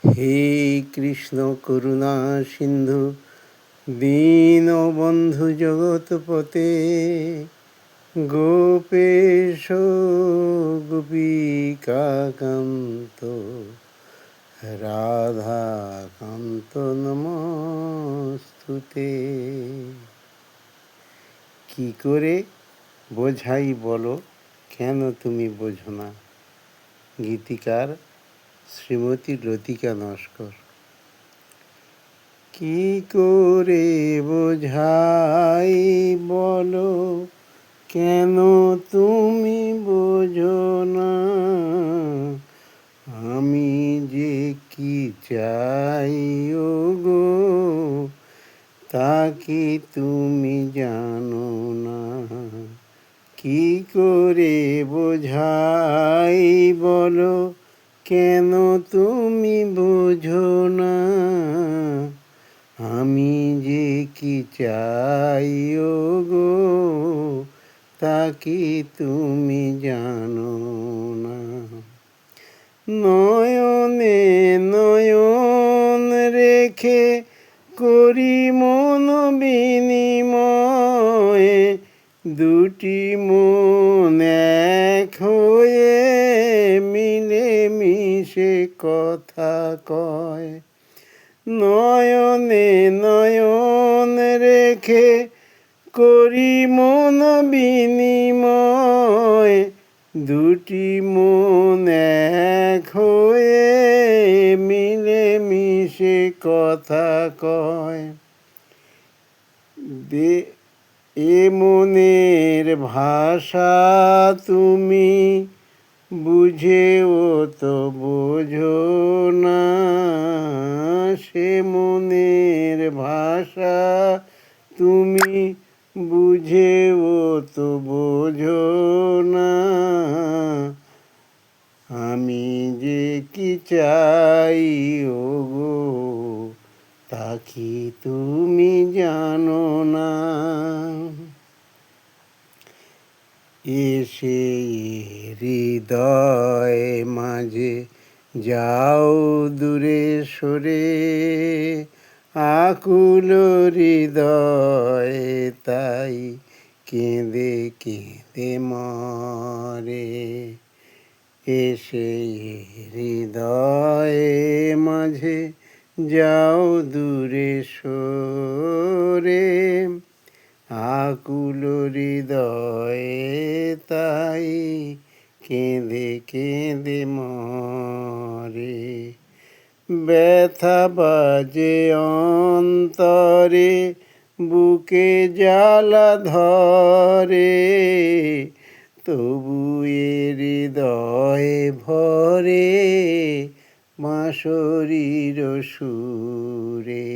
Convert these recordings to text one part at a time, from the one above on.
হে কৃষ্ণ করুণা সিন্ধু দীনবন্ধু জগৎপতে গোপেশ গোপিকাকান্ত রাধাকান্ত নমস্তুতে। কি করে বোঝাই বলো, কেন তুমি বোঝো না? গীতিকার শ্রীমতী লতিকা নস্কর। কি করে বোঝাই বলো, কেন তুমি বোঝো না? আমি যে কি চাই ওগো, তা কি তুমি জানো না? কি করে বোঝাই বলো, কেন তুমি বোঝো না? আমি যে কি চাই ওগো, তা কি তুমি জানো না? নয়নে নয়ন রেখে করি মন বিনিময়, দুটি মন এক হয়ে মিলে মিশে কথা কয়। নয়নে নয়ন রেখে করি মন বিনিময়, দুটি মন এক হয়ে মিলে মিশে কথা কয়। এ মনের ভাষা তুমি বুঝেও তো বোঝো না, সে মনের ভাষা তুমি বুঝেও তো বোঝো না। আমি যে কি চাই ওগো, তা কি তুমি জানো না? এসে হৃদয় মাঝে যাও দূরে সরে, আকুল হৃদয় তাই কেঁদে কেঁদে মরে। এসে হৃদয় মাঝে যাও দূরে সরে, আকুল হৃদয়ে তাই কেঁদে কেঁদে মরে। ব্যথা বাজে অন্তরে, বুকে জ্বালা ধরে, তবু এ হৃদয়ে ভরে বাঁশরীর সুরে।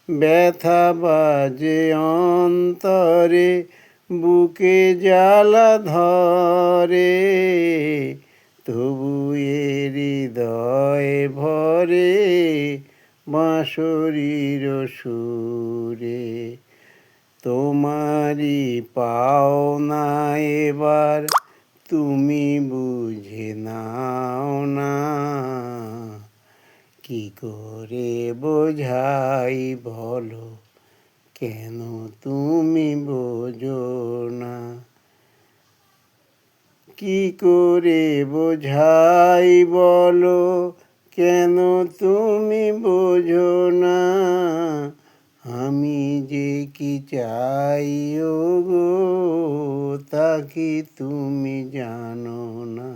ব্যথা বাজে অন্তরে, বুকে জ্বালা ধরে, তবু এ হৃদয়ে ভরে বাঁশরীর সুরে। তোমারই পাওনা এবার তুমি বুঝে নাও না, কি করে বোঝাই বলো, কেন তুমি বোঝো না? কি করে বোঝাই বলো, কেন তুমি বোঝো না? আমি যে কি চাই ওগো, তা কি তুমি জানো না?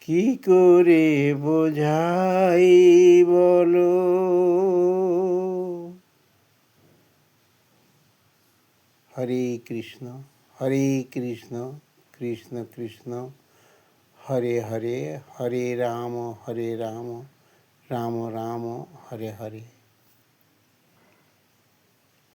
কি করে বোঝাই বলো। হরে কৃষ্ণ হরে কৃষ্ণ কৃষ্ণ কৃষ্ণ হরে হরে, হরে রাম রাম রাম হরে হরে।